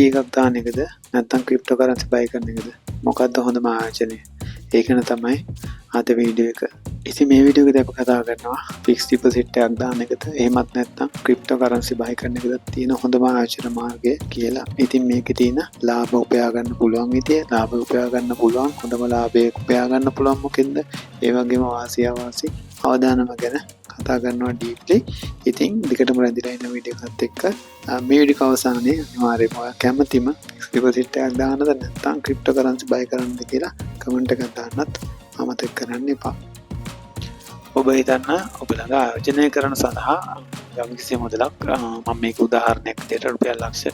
එකක් දාන එකද නැත්නම් ක්‍රිප්ටෝකරන්සි බයි කරන එකද මොකක්ද හොඳම ආයෝජනය? ඒකන තමයි අද වීඩියෝ එක. ඉතින් මේ වීඩියෝ එකදී අපි කතා කරනවා ෆික්ස් ඩිපොසිට් එකක් දාන එකද එහෙමත් නැත්නම් ක්‍රිප්ටෝකරන්සි බයි කරන එකද තියෙන හොඳම ආයෝජන මාර්ගය කියලා. ඉතින් මේකේ තියෙන ලාභ උපයා ගන්න පුළුවන් විදිය, ලාභ උපයා ගන්න පුළුවන් හොඳම ලාභය උපයා ගන්න පුළුවන් මොකෙන්ද? ඒ වගේම වාසිය අවාසි අවදානම ගැන කතා කරනවා ඩීප්ලි. ඉතින් දිගටම රැඳිලා ඉන්න වීඩියෝ එකත් එක්ක මේ වීඩියෝ අවසානයේ අනිවාර්යයෙන්ම ඔයා කැමතිම ෆික්ස් ඩිපොසිට් එකක් දාන්නද නැත්නම් ක්‍රිප්ටෝකරන්සි බයි කරන්නද කියලා කමෙන්ට් එකක් දාන්නත් අමතක කරන්න එපා. ඔබ හිතන්න ඔබ ළඟ ආයෝජනය කරන සඳහා යම්කිසි මුදලක් මම මේක උදාහරණයක් විදිහට රුපියල් ලක්ෂ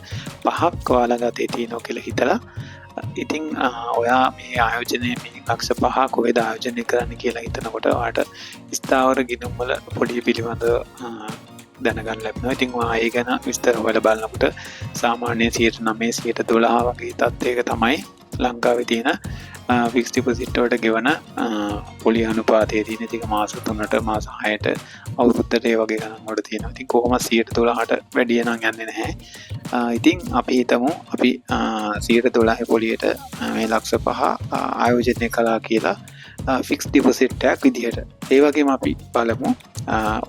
5ක් ඔයාලා ගතේ තියෙනවා කියලා හිතලා ඉතින් ඔයා මේ ආයෝජනය මේ ලක්ෂ 5ක් කොහෙද ආයෝජනය කරන්න කියලා හිතනකොට ඔයාට ස්ථාවර ගිණුම් වල පොඩි පිළිබඳව දැනගන්න ලැබෙනවා. ඉතින් ඔයා ඒ ගැන විස්තර හොයලා බලනකොට සාමාන්‍ය 9% 12 වගේ තත්ත්වයක තමයි ලංකාවේ තියෙන ෆික්ස් ඩිපොසිට් වලට ගෙවන පොලි අනුපාතයේ තියෙන. ඉතින් මාස 3ට මාස 6ට අවුරුද්දට ඒ වගේ ගණන් වල තියෙනවා. ඉතින් කොහොමද 12ට වැඩි නම් යන්නේ නැහැ. ඉතින් අපි හිතමු අපි 12 පොලියට මේ ලක්ෂ 5 ආයෝජනය කළා කියලා ෆික්ස් ඩිපොසිට් එකක් විදිහට. ඒ වගේම අපි බලමු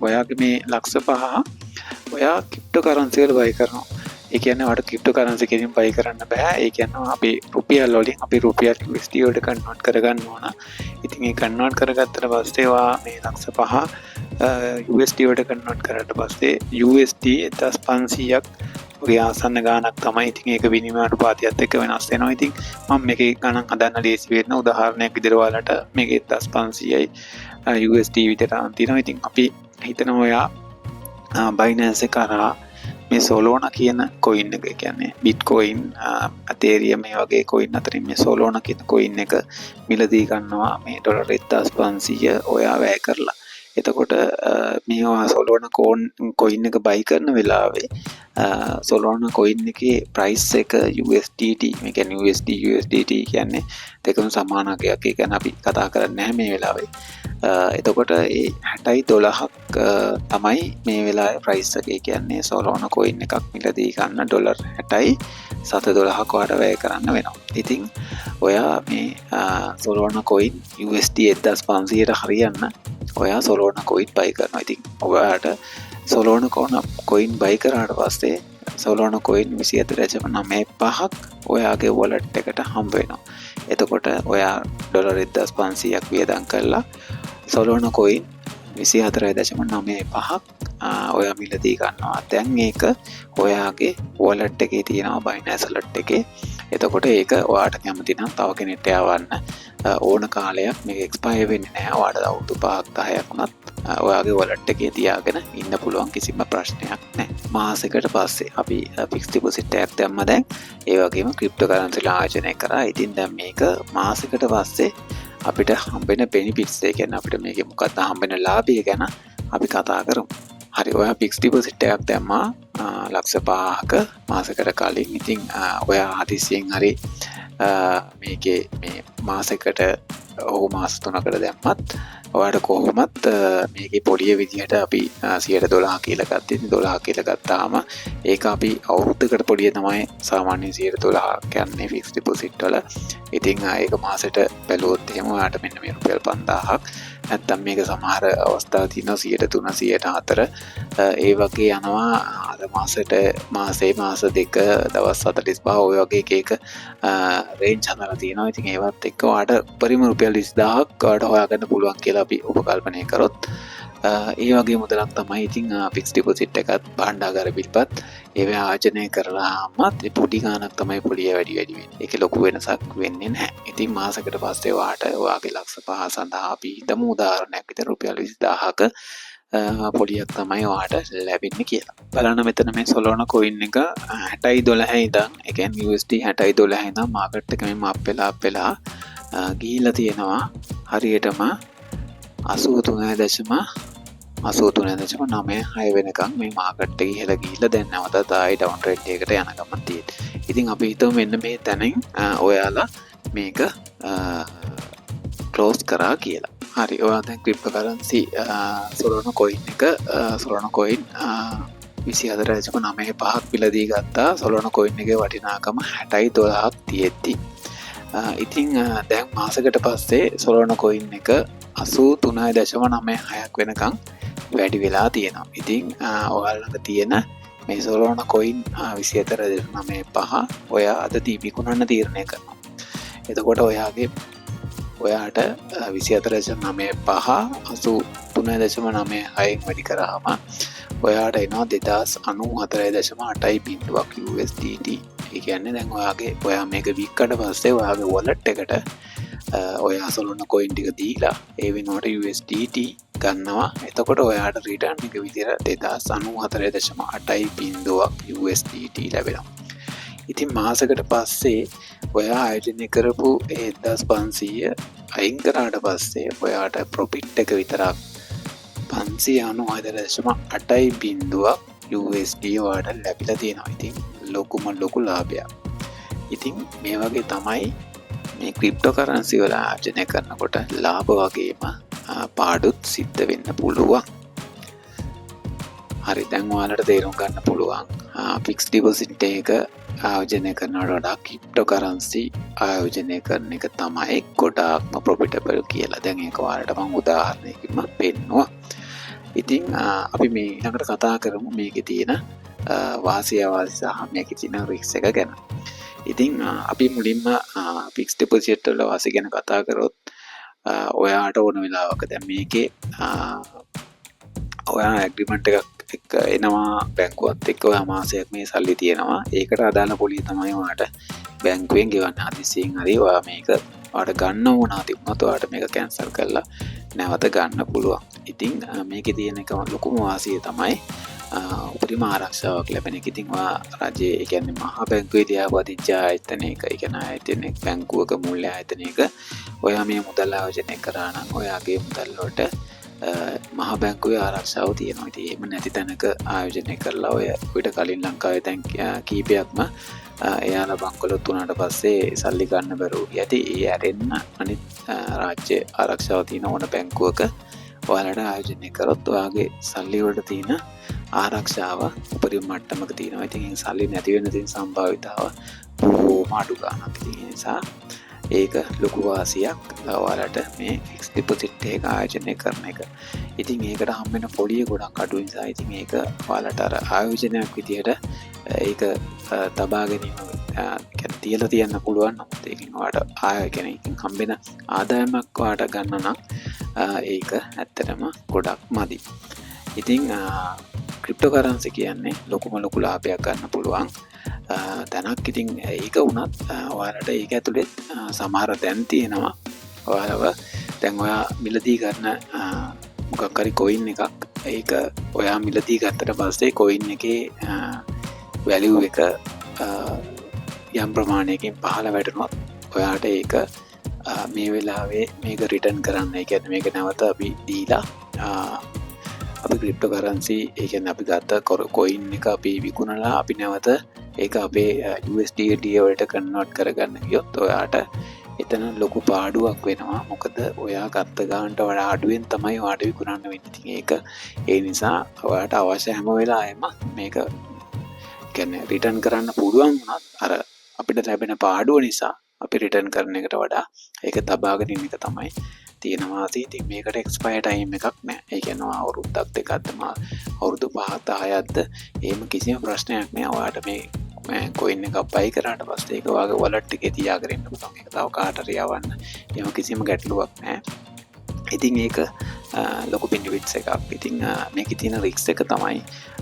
ඔයාගේ මේ ලක්ෂ 5 ඔයා ක්‍රිප්ටෝකරන්සි වල බයි කරනවා. ඒ කියන්නේ ඔයාලට ක්‍රිප්ටෝකරන්සි කෙලින් බයි කරන්න බෑ. ඒ කියන්නේ අපි රුපියල් වලින් අපි රුපියල් USD වලට කන්වර්ට් කරගන්න ඕන. ඉතින් ඒ කන්වර්ට් කරගත්තට පස්සේ ඔයා මේ ලක්ෂ 5 USD වලට කන්වර්ට් කරාට පස්සේ USD 1500ක් ඔගේ ආසන්න ගාණක් තමයි. ඉතින් ඒක විනිමය අනුපාතයත් එක්ක වෙනස් වෙනවා. ඉතින් මම මේකේ ගණන් හදන්න ලේසි වෙන්න උදාහරණයක් විදිහට ඔයාලට මේකේ 1500යි USD විදිහට තියෙනවා. ඉතින් අපි හිතනවා ඔයා Binance එක කරා මේ Solana කියන coin එක කියන්නේ Bitcoin, Ethereum මේ වගේ coin අතරින් මේ Solana කියන coin එක මිලදී ගන්නවා මේ $1500 ඔයා වැය කරලා. එතකොට මේවා Solana coin එක buy කරන වෙලාවේ Solana coin එකේ price එක USDT, මේ කියන්නේ USDT කියන්නේ දෙකම සමානකයක්. ඒ කියන්නේ අපි කතා කරන්නේ නැහැ මේ වෙලාවේ. එතකොට ඒ 60යි 12ක් තමයි මේ වෙලාවේ price එක. ඒ කියන්නේ Solana coin එකක් මිලදී ගන්න $60යි 7.12ක් ඔයාට වැය කරන්න වෙනවා. ඉතින් ඔයා මේ Solana coin USD 1500ට හරියන්න ඔයා Solana coin buy කරනවා. ඉතින් ඔයාට Solana coin buy කරාට පස්සේ Solana coin 24.95ක් ඔයාගේ wallet එකට හම්බ වෙනවා. එතකොට ඔයා $1500ක් වියදම් කරලා Solana coin 24.95ක් ඔයා මිලදී ගන්නවා. දැන් ඒක ඔයාගේ wallet එකේ තියෙනවා Binance wallet එකේ. එතකොට ඒක ඔයාට කැමති නම් තව කෙනෙක්ට යවන්න ඕන කාලයක් මේක expire වෙන්නේ නැහැ. ඔයාට අවුරුදු 5ක් 10ක් වුණත් ඔයාගේ wallet එකේ තියාගෙන ඉන්න පුළුවන්, කිසිම ප්‍රශ්නයක් නැහැ. මාසෙකට පස්සේ අපි fixed deposit එකක් දැම්ම දැන්. ඒ වගේම cryptocurrency ආයෝජනය කරා. ඉතින් දැන් මේක මාසෙකට පස්සේ අපිට හම්බෙන benefits ඒ කියන්නේ අපිට මේකේ මොකක්ද හම්බෙන ලාභය ගැන අපි කතා කරමු. හරි, ඔයා fixed deposit එකක් දැම්මා ලක්ෂ 5ක මාසෙකට කලින්. ඉතින් ඔයා හදිසියෙන් හරි මේකේ මේ මාසෙකට මාස 3කට දැම්මත් ඔයාට කොහොමත් මේකේ පොලිය විදිහට අපි 12 කියලා ගත්තා. 12 කියලා ගත්තාම ඒක අපි අවුරුද්දකට පොලිය තමයි සාමාන්‍යයෙන් 12 කියන්නේ ෆික්ස් ඩිපොසිට් වල. ඉතින් ඒක මාසෙට බැලුවොත් එහෙම ඔයාට මෙන්න මේ රුපියල් 5000ක් නැත්තම් මේක සමහර අවස්ථා තියෙනවා 3 4 ඒ වගේ යනවා. අද මාසෙට මාස දෙක දවස් 45 ඔය වගේ එක රේන්ජ් හදලා තියෙනවා. ඉතින් ඒවත් එක්ක ඔයාට උපරිම රුපියල් 20000ක් ඔයාට හොයාගන්න පුළුවන් කියලා අපි උපකල්පනය කරොත් ඒ වගේ මුදලක් තමයි. ඉතින් ෆික්ස් ඩිපොසිට් එකත් භාණ්ඩාගාර පිළිපත් ඒවා ආයෝජනය කරලාමත් පොඩි ගාණක් තමයි පොලිය වැඩි වෙන්නේ. ඒකේ ලොකු වෙනසක් වෙන්නේ නැහැ. ඉතින් මාසෙකට පස්සේ ඔයාගේ ලක්ෂ 5 සඳහා අපි හිතමු උදාහරණයක් විදිහට රුපියල් 20000ක පොලියක් තමයි ඔයාට ලැබෙන්නේ කියලා. බලන්න මෙතන මේ Solana coin එක 60යි 12යි ඉඳන්, ඒ කියන්නේ USD 60යි 12යි ඉඳන් මාකට් එකේ මේ අප් වෙලා ගිහිල්ලා තියෙනවා හරියටම 83.96 වෙනකම් මේ මාකට් එක ඉහළ ගිහිල්ලා දැන් නැවතත් ආයි ඩවුන් ට්‍රෙන්ඩ් එකකට යන ගමන් තියෙනවා. ඉතින් අපි හිතමු මෙන්න මේ තැනින් ඔයාලා මේක ක්ලෝස් කරා කියලා. හරි, ඔයා දැන් ක්‍රිප්ටෝකරන්සි Solana coin එක 24.95ක් මිලදී ගත්තා සොලොන කොයින් එකේ වටිනාකම 60.12ක් තියෙද්දි. ඉතින් දැන් මාසකට පස්සේ සොලොන කොයින් එක 83.96ක් වෙනකන් වැඩි වෙලා තියෙනවා. ඉතින් ඔයාලට තියෙන මේ සොලොන කොයින් 24.95 ඔයා අද විකුණන්න තීරණය කරනවා. එතකොට ඔයාට 24.95 83.96න් වැඩි කරාම ඔයාට එනවා 2094.8 USDT. ඒ කියන්නේ දැන් ඔයා මේක වික්කට පස්සේ ඔයාගේ wallet එකට ඔයා සොලොන කොයින් ටික දීලා ඒ වෙනුවට USDT ගන්නවා. එතකොට ඔයාට රිටර්න් එක විදිහට 2094.8 USDT ලැබෙනවා. ඉතින් මාසකට පස්සේ ඔයා ආයෝජනය කරපු 1500 අයින් කරාට පස්සේ ඔයාට ප්‍රොෆිට් එක විතරක් 596.8 USD ඔයාට ලැබිලා තියෙනවා. ඉතින් ලොකු ලාභයක්. ඉතින් මේ වගේ තමයි මේ ක්‍රිප්ටෝ කරන්සි වල ආයෝජනය කරනකොට ලාභ වගේම පාඩුත් සිද්ධ වෙන්න පුළුවන්. හරි, දැන් ඔයාලට තේරුම් ගන්න පුළුවන් ෆික්ස් ඩිපොසිට් එක ආයෝජනය කරනවට වඩා ක්‍රිප්ටෝ කරන්සි ආයෝජනය කරන එක තමයි ගොඩාක්ම ප්‍රොෆිටබල් කියලා. දැන් ඒක ඔයාලට මම උදාහරණයකින් පෙන්නුවා. ඉතින් අපි මේ ඊළඟට කතා කරමු මේකේ තියෙන වාසි අවාසි සහ මේකේ තියෙන රිස්ක් එක ගැන. ඉතින් අපි මුලින්ම ෆික්ස් ඩිපොසිට් වල වාසි ගැන කතා කරොත් ඔයාට ඕන වෙලාවක දැන් මේකේ ඔයා ඇග්‍රීමන්ට් එකක් එක්ක එනවා බැංකුවත් එක්ක ඔයා මාසයක් මේ සල්ලි තියෙනවා. ඒකට අදාළ පොලිය තමයි ඔයාට බැංකුවෙන් ගෙවන්න. හදිසියෙන් හරි ඔයා මේක ඔයාට ගන්න ඕනා තිබුණොත් ඔයාට මේක කැන්සල් කරලා නැවත ගන්න පුළුවන්. ඉතින් මේකේ තියෙන එකම ලොකුම වාසිය තමයි උපරිම ආරක්ෂාවක් ලැබෙන එක. ඉතින් ඔයා රජයේ ඒ කියන්නේ මහා බැංකුවේ ලියාපදිංචි ආයතනයක ඒ කියන්නේ ආයතනයක බැංකුවක මූල්‍ය ආයතනයක ඔයා මේ මුදල් ආයෝජනය කරා නම් ඔයාගේ මුදල් වලට මහා බැංකුවේ ආරක්ෂාව තියෙනවා. ඉතින් එහෙම නැති තැනක ආයෝජනය කරලා ඔය ඊට කලින් ලංකාවේ දැන් කීපයක්ම එයාලා බංකොලොත් වුණාට පස්සේ සල්ලි ගන්න බැරුව යටි ඒ ඇරෙන්න අනිත් රාජ්‍ය ආරක්ෂාව තියෙන ඕන බැංකුවක ඔයාලට ආයෝජනය කරොත් ඔයාගේ සල්ලි වලට තියෙන ආරක්ෂාව උපරිම මට්ටමක තියෙනවා. ඉතින් ඒ සල්ලි නැති වෙන තියෙන සම්භාවිතාව බොහෝම අඩු ගන්නක්. ඉතින් ඒ නිසා ඒක ලොකු වාසියක් ඔයාලට මේ ෆික්ස් ඩිපොසිට් එක ආයෝජනය කරන එක. ඉතින් ඒකට හම් වෙන පොලිය ගොඩක් අඩු නිසා ඉතින් ඒක ඔයාලට අර ආයෝජනයක් විදියට ඒක තබා ගැනීම කියන්නේ තියලා තියන්න පුළුවන්. නමුත් ඒකෙන් ඔයාලට එකෙන් හම්බෙන ආදායමක් ඔයාලට ගන්න නම් ඒක ඇත්තටම ගොඩක් මදි. ඉතින් ක්‍රිප්ටෝ කරන්සි කියන්නේ ලොකු ලාභයක් ගන්න පුළුවන් තැනක්. ඉතින් ඒක වුණත් ඔයාලට ඒක ඇතුලේ සමහර තැන් තියෙනවා. ඔයාලව දැන් ඔයා මිලදී ගන්න මොකක් හරි කොයින් එකක් ඒක ඔයා මිලදී ගත්තට පස්සේ කොයින් එකේ වැලියු එක යම් ප්‍රමාණයකින් පහළ වැටුණොත් ඔයාට ඒක මේ වෙලාවේ මේක රිටර්න් කරන්න. ඒ කියන්නේ මේක නැවත අපි දීලා අපි ක්‍රිප්ටෝ කරන්සි ඒ කියන්නේ අපි ගත්ත කොයින් එක අපි විකුණලා අපි නැවත ඒක අපේ USDT වලට කන්වර්ට් කරගන්න ගියොත් ඔයාට එතන ලොකු පාඩුවක් වෙනවා. මොකද ඔයා ගත්ත ගානට වඩා අඩුවෙන් තමයි ඔයාට විකුණන්න වෙන්නේ. ඉතින් ඒක ඒ නිසා ඔයාට අවශ්‍ය හැම වෙලාවෙම මේක කියන්නේ රිටර්න් කරන්න පුළුවන් වුණත් අර අපිට ලැබෙන පාඩුව නිසා අපි රිටර්න් කරන එකට වඩා ඒක තබාගෙන ඉන්න එක තමයි තියෙනවා. ඉතින් මේකට එක්ස්පයර් ටයිම් එකක් නැහැ. ඒ කියන්නේ අවුරුද්දක් දෙකක්ද අවුරුදු 5ක් 10ක්ද එහෙම කිසිම ප්‍රශ්නයක් නැහැ. ඔයාට මේ කොයින් එක බයි කරාට පස්සේ ඒක ඔයාගේ wallet එකේ තියාගෙන ඉන්න පුළුවන්. ඒක තව කාට හරි යවන්න. එහෙම කිසිම ගැටලුවක් නැහැ. ඉතින් ඒක ලොකු බෙනිෆිට්ස් එකක්. ඉතින් මේකේ තියෙන රිස්ක් එක තමයි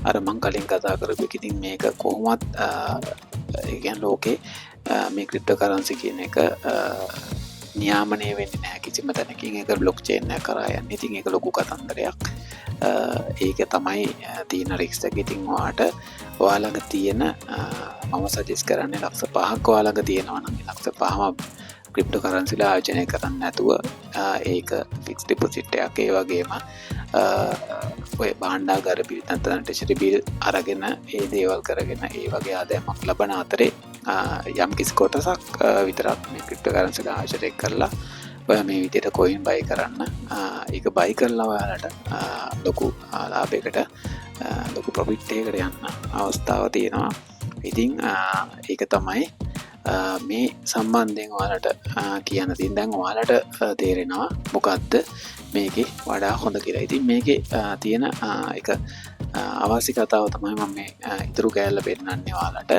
අර මම කලින් කතා කරපු එක. ඉතින් මේක කොහොමත් ඒ කියන්නේ ලෝකේ මේ ක්‍රිප්ටෝ කරන්සි කියන එක නියාමනය වෙන්නේ නැහැ කිසිම තැනකින්. ඒක බ්ලොක් චේන් එක කරා යන්නේ. ඉතින් ඒක ලොකු කතන්දරයක්. ඒක තමයි තියෙන රිස්ක් එක. ඉතින් ඔයාලඟ තියෙන මම සජෙස්ට් කරන්නේ ලක්ෂ 5ක් ඔයාලඟ තියෙනවා නම් ලක්ෂ 5ම ක්‍රිප්ටෝ කරන්සිලා ආයෝජනය කරන්න නැතුව ඒක ෆික්ස් ඩිපොසිට් එකක්. ඒ වගේම ඔය භාණ්ඩාගාර බිල් නැත්නම් ට්‍රෙෂරි බිල් අරගෙන ඒ දේවල් කරගෙන ඒ වගේ ආදායමක් ලබන අතරේ යම් කිසි කොටසක් විතරක් මේ ක්‍රිප්ටෝ කරන්සිලා ආයෝජනය කරලා ඔයා මේ විදිහට කොයින් බයි කරන්න. ඒක බයි කරලා ඔයාලට ලොකු ලාභයකට ලොකු ප්‍රොෆිට් එකකට යන්න අවස්ථාව තියෙනවා. ඉතින් ඒක තමයි මේ සම්බන්ධයෙන් ඔයාලට කියන්න තියෙන. දැන් ඔයාලට තේරෙනවා මොකද්ද මේකේ වඩා හොඳ කියලා. ඉතින් මේකේ තියෙන එක අවශ්‍ය කතාව තමයි මම මේ ඉතුරු කෑල්ල පෙන්නන්නේ ඔයාලට.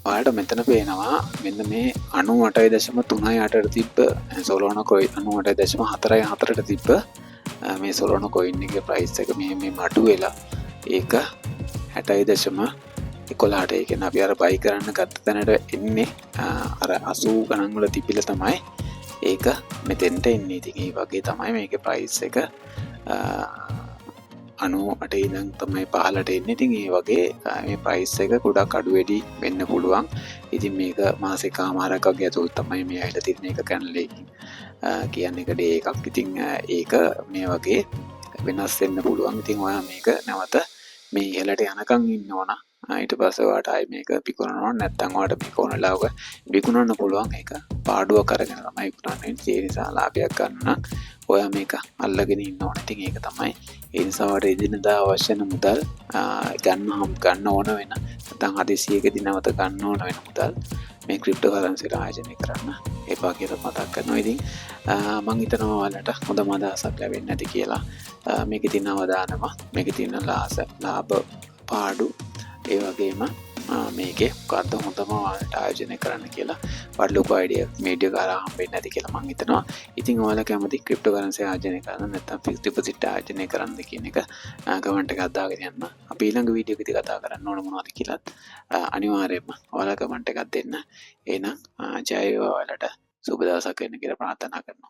ඔයාලට මෙතන පේනවා මෙන්න මේ 98.38ට තිබ්බ සොලෝනා කොයින් 98.44ට තිබ්බ මේ සොලෝනා කොයින් එකේ ප්‍රයිස් එක මේ මඩු වෙලා ඒක 60.11ට. ඒ කියන්නේ අපි අර බයි කරන්න ගත්ත තැනට එන්නේ අර 80 ගණන් වල තිබිලා තමයි ඒක මෙතෙන්ට එන්නේ. ඉතින් ඒ වගේ තමයි මේකේ ප්‍රයිස් එක 98 ඉඳන් තමයි පහළට එන්නේ. ඉතින් ඒ වගේ මේ ප්‍රයිස් එක ගොඩක් අඩු වැඩි වෙන්න පුළුවන්. ඉතින් මේක මාසෙකමාරක් වගේ ඇතුළත තමයි මේ ඇවිල්ලා තියෙන එක කැනල් එකකින් කියන්නේ එක ඩේ එකක්. ඉතින් ඒක මේ වගේ වෙනස් වෙන්න පුළුවන්. ඉතින් ඔයා මේක නැවත මේ ඉහළට යනකම් ඉන්න ඕන. ඊට පස්සේ ඔයාට ආයි මේක විකුණනවා. නැත්නම් ඔයාට මේක ඕන ලාවක විකුණන්න පුළුවන්. ඒක පාඩුවක් අරගෙන තමයි විකුණන්නේ. ඒ නිසා ලාභයක් ගන්න නම් ඔයා මේක අල්ලගෙන ඉන්න ඕන. ඉතින් ඒක තමයි. ඒ නිසා ඔයාට එදිනදා අවශ්‍ය වෙන මුදල් ගන්න ඕන වෙන නැත්නම් හදිසියකදී නැවත ගන්න ඕන වෙන මුදල් මේ ක්‍රිප්ටෝ කරන්සි ආයෝජනය කරන්න එපා කියලා මතක් කරනවා. ඉතින් මම හිතනවා ඔයාලට හොඳම අදහසක් ලැබෙන්නේ නැති කියලා. මේකේ තියෙන අවදානම, මේකේ තියෙන ලාභ පාඩු, ඒ වගේම මේකේ මොකද්ද හොඳම ඔයාලට ආයෝජනය කරන්න කියලා වඩ ලොකු අයිඩියා වීඩියෝ කරා හම්බෙන්නේ නැති කියලා මම හිතනවා. ඉතින් ඔයාලා කැමති ක්‍රිප්ටෝ කරන්සි ආයෝජනය කරන්න නැත්නම් ෆික්ස් ඩිපොසිට් ආයෝජනය කරන්න කියන එක කමෙන්ට් එකක් දාගෙන යන්න. අපි ඊළඟ වීඩියෝ එකදී කතා කරන්න ඕන මොනවද කියලාත් අනිවාර්යයෙන්ම ඔයාලා කමෙන්ට් එකක් දෙන්න. එහෙනම් ජය වේවා ඔයාලට. සුබ දවසක් වෙන්න කියලා ප්‍රාර්ථනා කරනවා.